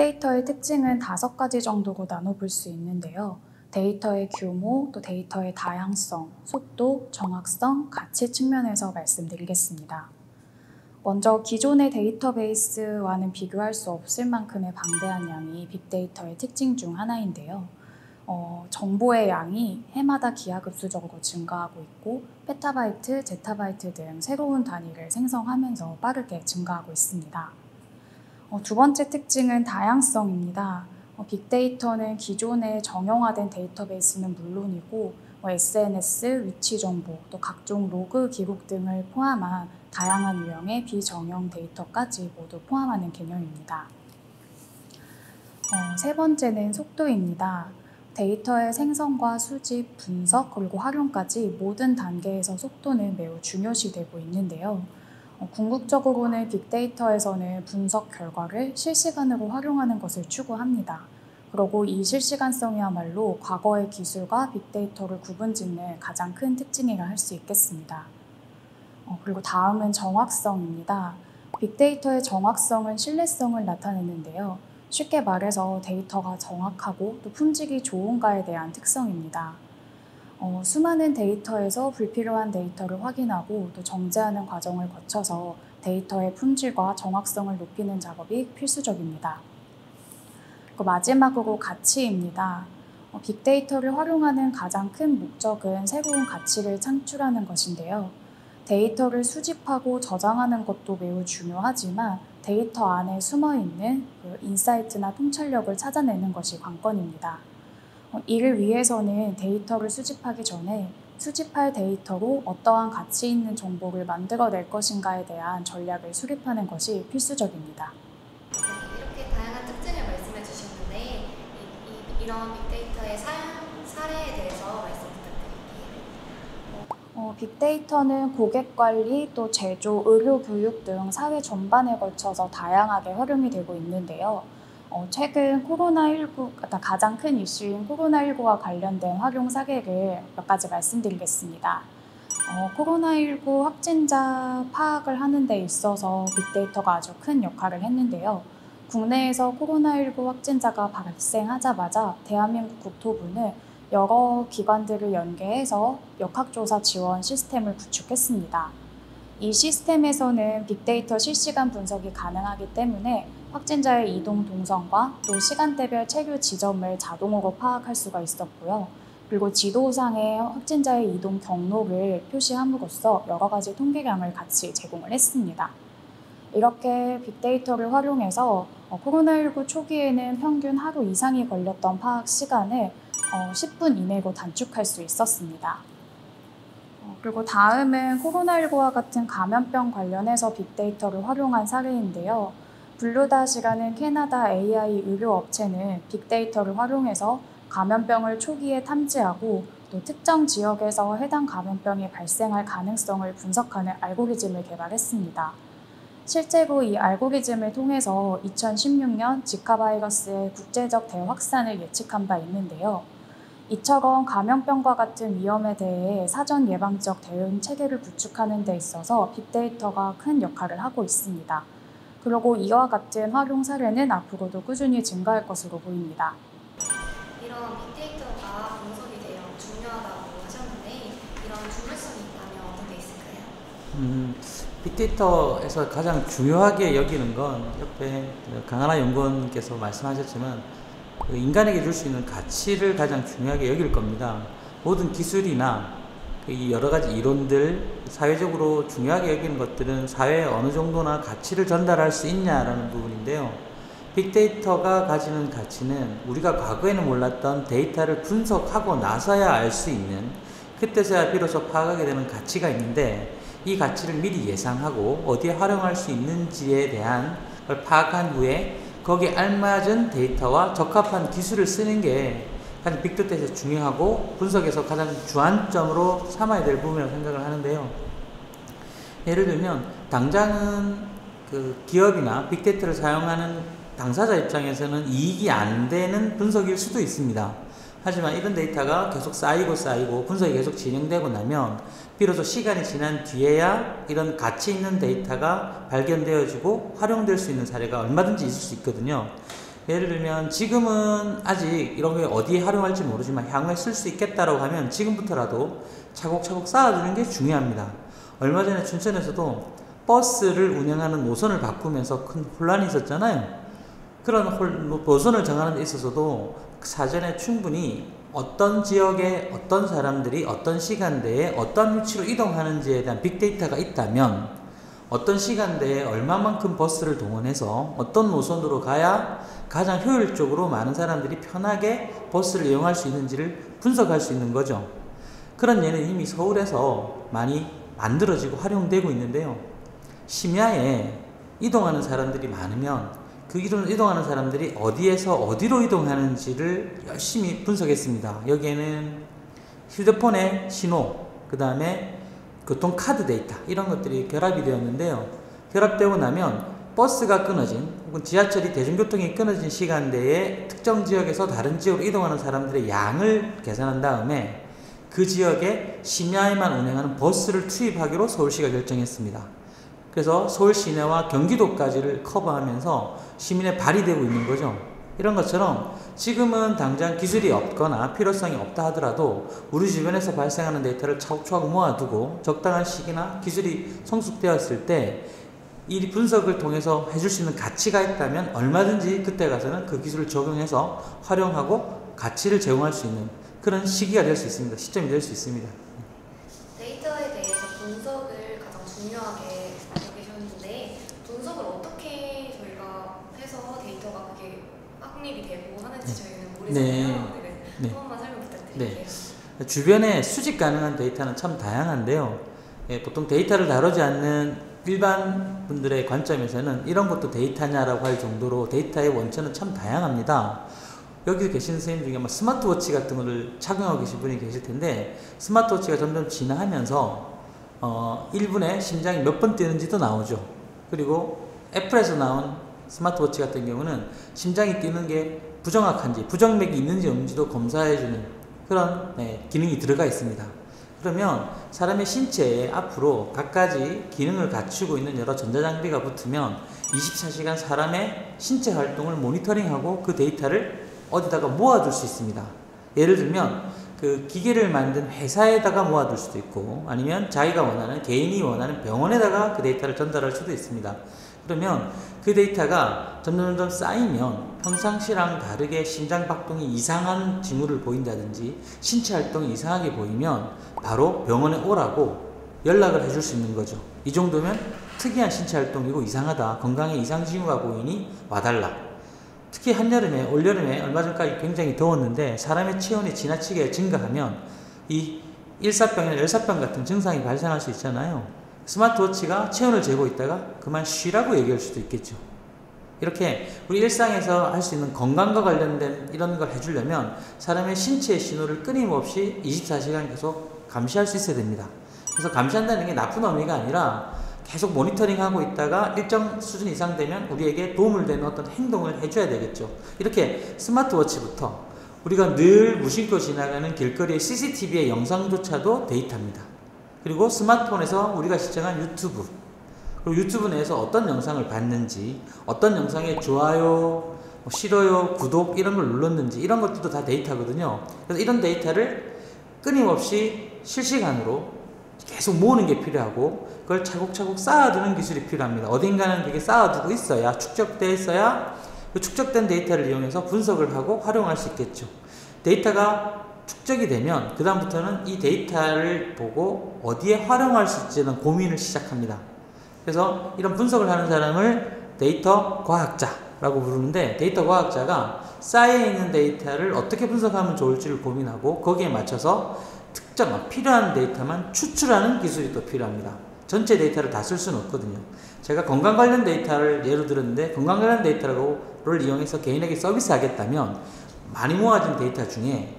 빅데이터의 특징은 5가지 정도로 나눠볼 수 있는데요. 데이터의 규모, 또 데이터의 다양성, 속도, 정확성, 가치 측면에서 말씀드리겠습니다. 먼저 기존의 데이터베이스와는 비교할 수 없을 만큼의 방대한 양이 빅데이터의 특징 중 하나인데요. 정보의 양이 해마다 기하급수적으로 증가하고 있고 페타바이트, 제타바이트 등 새로운 단위를 생성하면서 빠르게 증가하고 있습니다. 두 번째 특징은 다양성입니다. 빅데이터는 기존의 정형화된 데이터베이스는 물론이고 SNS, 위치 정보, 또 각종 로그 기록 등을 포함한 다양한 유형의 비정형 데이터까지 모두 포함하는 개념입니다. 세 번째는 속도입니다. 데이터의 생성과 수집, 분석, 그리고 활용까지 모든 단계에서 속도는 매우 중요시되고 있는데요. 궁극적으로는 빅데이터에서는 분석 결과를 실시간으로 활용하는 것을 추구합니다. 그리고 이 실시간성이야말로 과거의 기술과 빅데이터를 구분짓는 가장 큰 특징이라 할 수 있겠습니다. 그리고 다음은 정확성입니다. 빅데이터의 정확성은 신뢰성을 나타내는데요. 쉽게 말해서 데이터가 정확하고 또 품질이 좋은가에 대한 특성입니다. 수많은 데이터에서 불필요한 데이터를 확인하고 또 정제하는 과정을 거쳐서 데이터의 품질과 정확성을 높이는 작업이 필수적입니다. 마지막으로 가치입니다. 빅데이터를 활용하는 가장 큰 목적은 새로운 가치를 창출하는 것인데요. 데이터를 수집하고 저장하는 것도 매우 중요하지만 데이터 안에 숨어있는 인사이트나 통찰력을 찾아내는 것이 관건입니다. 이를 위해서는 데이터를 수집하기 전에 수집할 데이터로 어떠한 가치 있는 정보를 만들어낼 것인가에 대한 전략을 수립하는 것이 필수적입니다. 이렇게 다양한 특징을 말씀해 주셨는데 이런 빅데이터의 사용 사례에 대해서 말씀 부탁드릴게요. 빅데이터는 고객관리, 또 제조, 의료, 교육 등 사회 전반에 걸쳐서 다양하게 활용이 되고 있는데요. 최근 가장 큰 이슈인 코로나19와 관련된 활용 사례를 몇 가지 말씀드리겠습니다. 코로나19 확진자 파악을 하는 데 있어서 빅데이터가 아주 큰 역할을 했는데요. 국내에서 코로나19 확진자가 발생하자마자 대한민국 국토부는 여러 기관들을 연계해서 역학조사 지원 시스템을 구축했습니다. 이 시스템에서는 빅데이터 실시간 분석이 가능하기 때문에 확진자의 이동 동선과 또 시간대별 체류 지점을 자동으로 파악할 수가 있었고요. 그리고 지도상의 확진자의 이동 경로를 표시함으로써 여러 가지 통계량을 같이 제공을 했습니다. 이렇게 빅데이터를 활용해서 코로나19 초기에는 평균 하루 이상이 걸렸던 파악 시간을 10분 이내로 단축할 수 있었습니다. 그리고 다음은 코로나19와 같은 감염병 관련해서 빅데이터를 활용한 사례인데요. 블루닷이라는 캐나다 AI 의료 업체는 빅데이터를 활용해서 감염병을 초기에 탐지하고 또 특정 지역에서 해당 감염병이 발생할 가능성을 분석하는 알고리즘을 개발했습니다. 실제로 이 알고리즘을 통해서 2016년 지카 바이러스의 국제적 대확산을 예측한 바 있는데요. 이처럼 감염병과 같은 위험에 대해 사전 예방적 대응 체계를 구축하는 데 있어서 빅데이터가 큰 역할을 하고 있습니다. 그리고 이와 같은 활용 사례는 앞으로도 꾸준히 증가할 것으로 보입니다. 이런 빅데이터가 분석이 되어 중요하다고 하셨는데 이런 중요성이 있다면 어떤 게 있을까요? 빅데이터에서 가장 중요하게 여기는 건 옆에 강하나 연구원께서 말씀하셨지만 인간에게 줄 수 있는 가치를 가장 중요하게 여길 겁니다. 모든 기술이나 여러 가지 이론들, 사회적으로 중요하게 여기는 것들은 사회에 어느 정도나 가치를 전달할 수 있냐라는 부분인데요. 빅데이터가 가지는 가치는 우리가 과거에는 몰랐던 데이터를 분석하고 나서야 알 수 있는, 그때서야 비로소 파악하게 되는 가치가 있는데, 이 가치를 미리 예상하고 어디에 활용할 수 있는지에 대한 걸 파악한 후에 거기에 알맞은 데이터와 적합한 기술을 쓰는 게 가장 빅데이터에서 중요하고 분석에서 가장 주안점으로 삼아야 될 부분이라고 생각을 하는데요. 예를 들면 당장은 기업이나 빅데이터를 사용하는 당사자 입장에서는 이익이 안 되는 분석일 수도 있습니다. 하지만 이런 데이터가 계속 쌓이고 분석이 계속 진행되고 나면 비로소 시간이 지난 뒤에야 이런 가치 있는 데이터가 발견되어지고 활용될 수 있는 사례가 얼마든지 있을 수 있거든요. 예를 들면 지금은 아직 이런 게 어디에 활용할지 모르지만 향후에 쓸 수 있겠다라고 하면 지금부터라도 차곡차곡 쌓아두는 게 중요합니다. 얼마 전에 춘천에서도 버스를 운영하는 노선을 바꾸면서 큰 혼란이 있었잖아요. 그런 노선을 정하는 데 있어서도 사전에 충분히 어떤 지역에 어떤 사람들이 어떤 시간대에 어떤 위치로 이동하는지에 대한 빅데이터가 있다면 어떤 시간대에 얼마만큼 버스를 동원해서 어떤 노선으로 가야 가장 효율적으로 많은 사람들이 편하게 버스를 이용할 수 있는지를 분석할 수 있는 거죠. 그런 예는 이미 서울에서 많이 만들어지고 활용되고 있는데요. 심야에 이동하는 사람들이 많으면 그 이동하는 사람들이 어디에서 어디로 이동하는지를 열심히 분석했습니다. 여기에는 휴대폰의 신호, 그 다음에 교통카드 데이터 이런 것들이 결합이 되었는데요. 결합되고 나면 버스가 끊어진 혹은 지하철이 대중교통이 끊어진 시간대에 특정 지역에서 다른 지역으로 이동하는 사람들의 양을 계산한 다음에 그 지역에 심야에만 운행하는 버스를 투입하기로 서울시가 결정했습니다. 그래서 서울 시내와 경기도까지를 커버하면서 시민에 발휘되고 있는 거죠. 이런 것처럼 지금은 당장 기술이 없거나 필요성이 없다 하더라도 우리 주변에서 발생하는 데이터를 차곡차곡 모아두고 적당한 시기나 기술이 성숙되었을 때 이 분석을 통해서 해줄 수 있는 가치가 있다면 얼마든지 그때 가서는 그 기술을 적용해서 활용하고 가치를 제공할 수 있는 그런 시기가 될 수 있습니다. 시점이 될 수 있습니다. 데이터에 대해서 분석을 가장 중요하게 여기셨는데 분석을 어떻게 저희가 해서 데이터가 그게 확립이 되고 하는지 저희는 모르잖아요. 네. 한 번만 설명 부탁드릴게요. 네. 주변에 수집 가능한 데이터는 참 다양한데요. 보통 데이터를 다루지 않는 일반 분들의 관점에서는 이런 것도 데이터냐라고 할 정도로 데이터의 원천은 참 다양합니다. 여기 계신 선생님 중에 스마트워치 같은 거를 착용하고 계신 분이 계실 텐데 스마트워치가 점점 진화하면서 1분에 심장이 몇 번 뛰는지도 나오죠. 그리고 애플에서 나온 스마트워치 같은 경우는 심장이 뛰는 게 부정확한지 부정맥이 있는지 없는지도 검사해주는 그런 기능이 들어가 있습니다. 그러면 사람의 신체에 앞으로 갖가지 기능을 갖추고 있는 여러 전자장비가 붙으면 24시간 사람의 신체 활동을 모니터링하고 그 데이터를 어디다가 모아둘 수 있습니다. 예를 들면 그 기계를 만든 회사에다가 모아둘 수도 있고 아니면 자기가 원하는 개인이 원하는 병원에다가 그 데이터를 전달할 수도 있습니다. 그러면 그 데이터가 점점 쌓이면 평상시랑 다르게 심장박동이 이상한 징후를 보인다든지 신체 활동이 이상하게 보이면 바로 병원에 오라고 연락을 해줄 수 있는 거죠. 이 정도면 특이한 신체 활동이고 이상하다, 건강에 이상 징후가 보이니 와달라. 특히 한여름에, 올여름에 얼마 전까지 굉장히 더웠는데 사람의 체온이 지나치게 증가하면 이 일사병이나 열사병 같은 증상이 발생할 수 있잖아요. 스마트워치가 체온을 재고 있다가 그만 쉬라고 얘기할 수도 있겠죠. 이렇게 우리 일상에서 할 수 있는 건강과 관련된 이런 걸 해주려면 사람의 신체의 신호를 끊임없이 24시간 계속 감시할 수 있어야 됩니다. 그래서 감시한다는 게 나쁜 의미가 아니라 계속 모니터링하고 있다가 일정 수준 이상 되면 우리에게 도움을 되는 어떤 행동을 해줘야 되겠죠. 이렇게 스마트워치부터 우리가 늘 무심코 지나가는 길거리의 CCTV의 영상조차도 데이터입니다. 그리고 스마트폰에서 우리가 시청한 유튜브, 그리고 유튜브 내에서 어떤 영상을 봤는지, 어떤 영상에 좋아요, 싫어요, 구독 이런 걸 눌렀는지 이런 것들도 다 데이터거든요. 그래서 이런 데이터를 끊임없이 실시간으로 계속 모으는 게 필요하고 그걸 차곡차곡 쌓아두는 기술이 필요합니다. 어딘가는 그게 쌓아두고 있어야, 축적되어 있어야 그 축적된 데이터를 이용해서 분석을 하고 활용할 수 있겠죠. 데이터가 축적이 되면 그 다음부터는 이 데이터를 보고 어디에 활용할 수 있지는 고민을 시작합니다. 그래서 이런 분석을 하는 사람을 데이터 과학자라고 부르는데 데이터 과학자가 쌓여있는 데이터를 어떻게 분석하면 좋을지를 고민하고 거기에 맞춰서 특정 필요한 데이터만 추출하는 기술이 또 필요합니다. 전체 데이터를 다 쓸 수는 없거든요. 제가 건강 관련 데이터를 예로 들었는데 건강 관련 데이터를 이용해서 개인에게 서비스하겠다면 많이 모아진 데이터 중에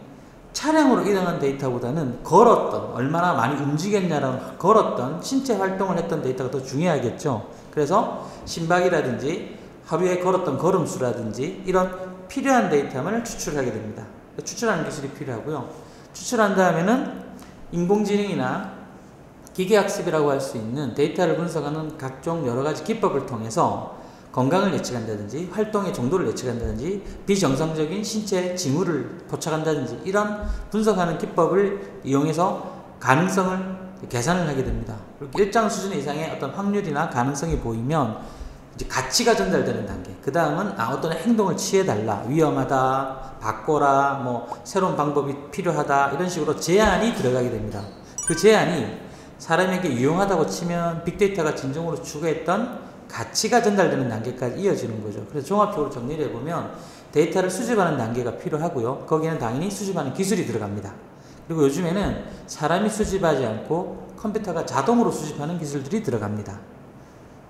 차량으로 이동한 데이터보다는 걸었던, 얼마나 많이 움직였냐라는 걸었던, 신체 활동을 했던 데이터가 더 중요하겠죠. 그래서 심박이라든지 하루에 걸었던 걸음수라든지 이런 필요한 데이터만을 추출하게 됩니다. 추출하는 기술이 필요하고요. 추출한 다음에는 인공지능이나 기계학습이라고 할 수 있는 데이터를 분석하는 각종 여러 가지 기법을 통해서 건강을 예측한다든지 활동의 정도를 예측한다든지 비정상적인 신체 징후를 포착한다든지 이런 분석하는 기법을 이용해서 가능성을 계산을 하게 됩니다. 그리고 일정 수준 이상의 어떤 확률이나 가능성이 보이면 이제 가치가 전달되는 단계. 그 다음은 어떤 행동을 취해달라, 위험하다, 바꿔라, 뭐 새로운 방법이 필요하다 이런 식으로 제안이 들어가게 됩니다. 그 제안이 사람에게 유용하다고 치면 빅데이터가 진정으로 추구했던 가치가 전달되는 단계까지 이어지는 거죠. 그래서 종합적으로 정리를 해보면 데이터를 수집하는 단계가 필요하고요. 거기에는 당연히 수집하는 기술이 들어갑니다. 그리고 요즘에는 사람이 수집하지 않고 컴퓨터가 자동으로 수집하는 기술들이 들어갑니다.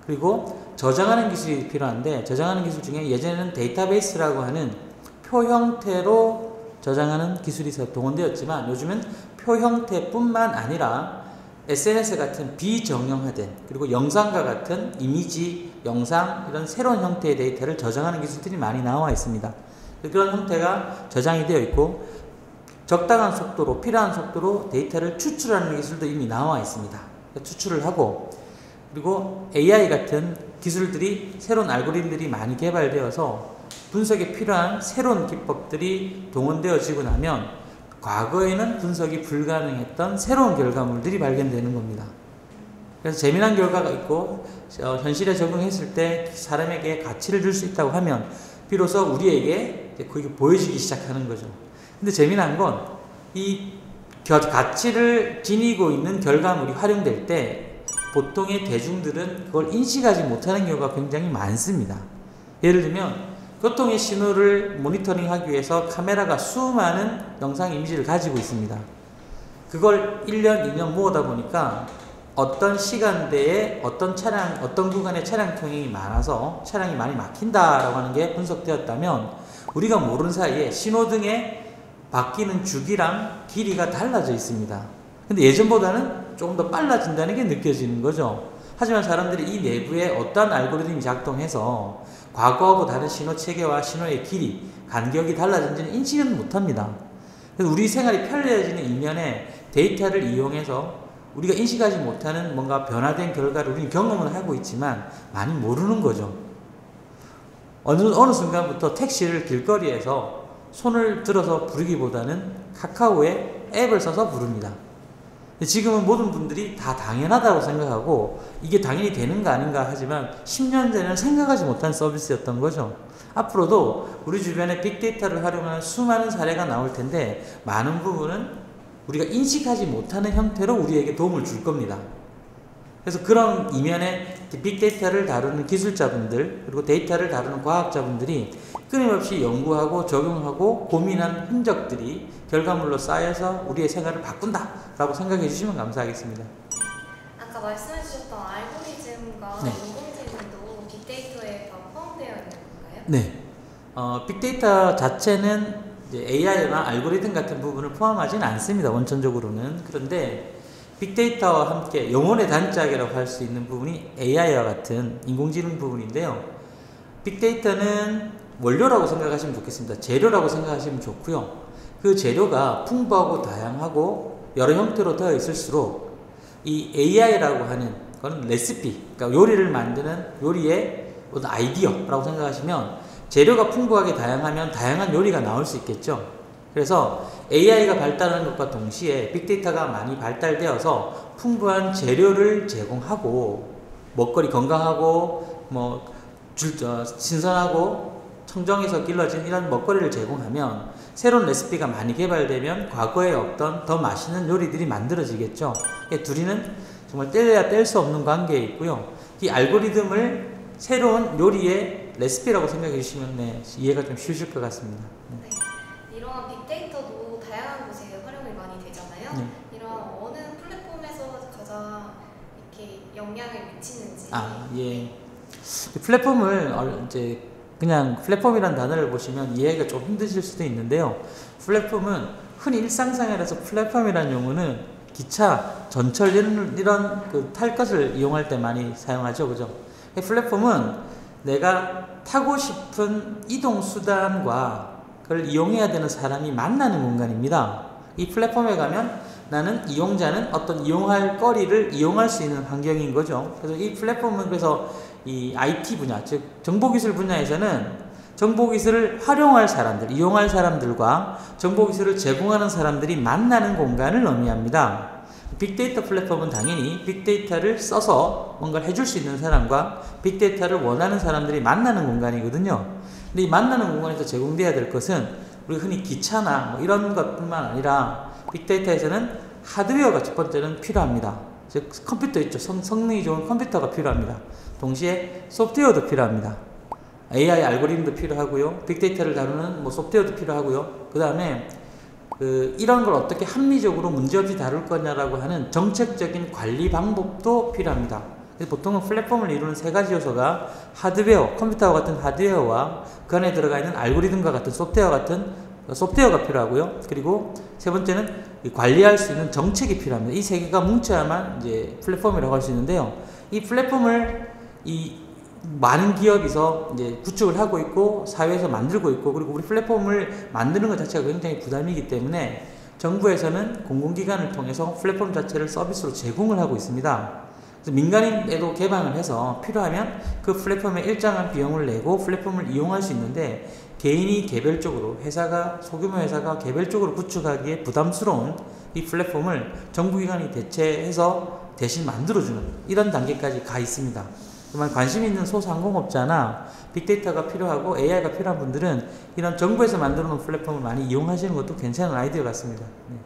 그리고 저장하는 기술이 필요한데 저장하는 기술 중에 예전에는 데이터베이스라고 하는 표 형태로 저장하는 기술이 동원되었지만 요즘은 표 형태뿐만 아니라 SNS 같은 비정형화된 그리고 영상과 같은 이미지, 영상 이런 새로운 형태의 데이터를 저장하는 기술들이 많이 나와 있습니다. 그런 형태가 저장이 되어 있고 적당한 속도로 필요한 속도로 데이터를 추출하는 기술도 이미 나와 있습니다. 추출을 하고 그리고 AI 같은 기술들이 새로운 알고리즘들이 많이 개발되어서 분석에 필요한 새로운 기법들이 동원되어지고 나면 과거에는 분석이 불가능했던 새로운 결과물들이 발견되는 겁니다. 그래서 재미난 결과가 있고 현실에 적용했을 때 사람에게 가치를 줄 수 있다고 하면 비로소 우리에게 그게 보여지기 시작하는 거죠. 근데 재미난 건 이 가치를 지니고 있는 결과물이 활용될 때 보통의 대중들은 그걸 인식하지 못하는 경우가 굉장히 많습니다. 예를 들면 교통의 신호를 모니터링하기 위해서 카메라가 수많은 영상 이미지를 가지고 있습니다. 그걸 1년, 2년 모으다 보니까 어떤 시간대에 어떤 차량, 어떤 구간에 차량 통행이 많아서 차량이 많이 막힌다라고 하는 게 분석되었다면 우리가 모르는 사이에 신호등에 바뀌는 주기랑 길이가 달라져 있습니다. 근데 예전보다는 조금 더 빨라진다는 게 느껴지는 거죠. 하지만 사람들이 이 내부에 어떤 알고리즘이 작동해서 과거하고 다른 신호 체계와 신호의 길이, 간격이 달라진지는 인식은 못합니다. 그래서 우리 생활이 편리해지는 이면에 데이터를 이용해서 우리가 인식하지 못하는 뭔가 변화된 결과를 우리는 경험을 하고 있지만 많이 모르는 거죠. 어느 순간부터 택시를 길거리에서 손을 들어서 부르기보다는 카카오에 앱을 써서 부릅니다. 지금은 모든 분들이 다 당연하다고 생각하고 이게 당연히 되는가 아닌가 하지만 10년 전에는 생각하지 못한 서비스였던 거죠. 앞으로도 우리 주변에 빅데이터를 활용하는 수많은 사례가 나올 텐데 많은 부분은 우리가 인식하지 못하는 형태로 우리에게 도움을 줄 겁니다. 그래서 그런 이면에 빅데이터를 다루는 기술자분들 그리고 데이터를 다루는 과학자분들이 끊임없이 연구하고 적용하고 고민한 흔적들이 결과물로 쌓여서 우리의 생활을 바꾼다라고 생각해 주시면 감사하겠습니다. 아까 말씀해 주셨던 알고리즘과 네. 인공지능도 빅데이터에 다 포함되어 있는 건가요? 네. 빅데이터 자체는 이제 AI나 알고리즘 같은 부분을 포함하지는 않습니다. 원천적으로는. 그런데 빅데이터와 함께 영혼의 단짝이라고 할 수 있는 부분이 AI와 같은 인공지능 부분인데요. 빅데이터는 원료라고 생각하시면 좋겠습니다. 재료라고 생각하시면 좋고요. 그 재료가 풍부하고 다양하고 여러 형태로 되어 있을수록 이 AI라고 하는 건 레시피, 그러니까 요리를 만드는 요리의 어떤 아이디어라고 생각하시면 재료가 풍부하게 다양하면 다양한 요리가 나올 수 있겠죠. 그래서 AI가 발달하는 것과 동시에 빅데이터가 많이 발달되어서 풍부한 재료를 제공하고 먹거리 건강하고 신선하고 청정에서 길러진 이런 먹거리를 제공하면 새로운 레시피가 많이 개발되면 과거에 없던 더 맛있는 요리들이 만들어지겠죠. 둘이는 정말 뗄래야 뗄 수 없는 관계에 있고요. 이 알고리즘을 새로운 요리의 레시피라고 생각해 주시면 이해가 좀 쉬우실 것 같습니다. 네. 이러한 빅데이터도 다양한 곳에 활용이 많이 되잖아요. 네. 이런 어느 플랫폼에서 가장 이렇게 영향을 미치는지. 예. 플랫폼을 이제 그냥 플랫폼이라는 단어를 보시면 이해가 좀 힘드실 수도 있는데요. 플랫폼은 흔히 일상생활에서 플랫폼이라는 용어는 기차, 전철 이런 탈 것을 이용할 때 많이 사용하죠, 그죠? 플랫폼은 내가 타고 싶은 이동 수단과 그걸 이용해야 되는 사람이 만나는 공간입니다. 이 플랫폼에 가면 나는 이용자는 어떤 이용할 거리를 이용할 수 있는 환경인 거죠. 그래서 이 플랫폼은 그래서 이 IT 분야, 즉 정보기술 분야에서는 정보기술을 활용할 사람들, 이용할 사람들과 정보기술을 제공하는 사람들이 만나는 공간을 의미합니다. 빅데이터 플랫폼은 당연히 빅데이터를 써서 뭔가를 해줄 수 있는 사람과 빅데이터를 원하는 사람들이 만나는 공간이거든요. 근데 이 만나는 공간에서 제공돼야 될 것은 우리 흔히 기차나 뭐 이런 것뿐만 아니라 빅데이터에서는 하드웨어가 첫 번째는 필요합니다. 즉 컴퓨터 있죠. 성능이 좋은 컴퓨터가 필요합니다. 동시에 소프트웨어도 필요합니다. AI 알고리즘도 필요하고요. 빅데이터를 다루는 뭐 소프트웨어도 필요하고요. 그 다음에 이런 걸 어떻게 합리적으로 문제없이 다룰 거냐라고 하는 정책적인 관리 방법도 필요합니다. 보통은 플랫폼을 이루는 세 가지 요소가 하드웨어, 컴퓨터와 같은 하드웨어와 그 안에 들어가 있는 알고리즘과 같은 소프트웨어가 필요하고요. 그리고 세 번째는 관리할 수 있는 정책이 필요합니다. 이 세 개가 뭉쳐야만 이제 플랫폼이라고 할 수 있는데요. 이 플랫폼을 많은 기업에서 이제 구축을 하고 있고 사회에서 만들고 있고, 그리고 우리 플랫폼을 만드는 것 자체가 굉장히 부담이기 때문에 정부에서는 공공기관을 통해서 플랫폼 자체를 서비스로 제공을 하고 있습니다. 그래서 민간인에도 개방을 해서 필요하면 그 플랫폼에 일정한 비용을 내고 플랫폼을 이용할 수 있는데, 개인이 개별적으로 소규모 회사가 개별적으로 구축하기에 부담스러운 이 플랫폼을 정부기관이 대체해서 대신 만들어주는 이런 단계까지 가 있습니다. 정말 관심 있는 소상공업자나 빅데이터가 필요하고 AI가 필요한 분들은 이런 정부에서 만들어 놓은 플랫폼을 많이 이용하시는 것도 괜찮은 아이디어 같습니다. 네.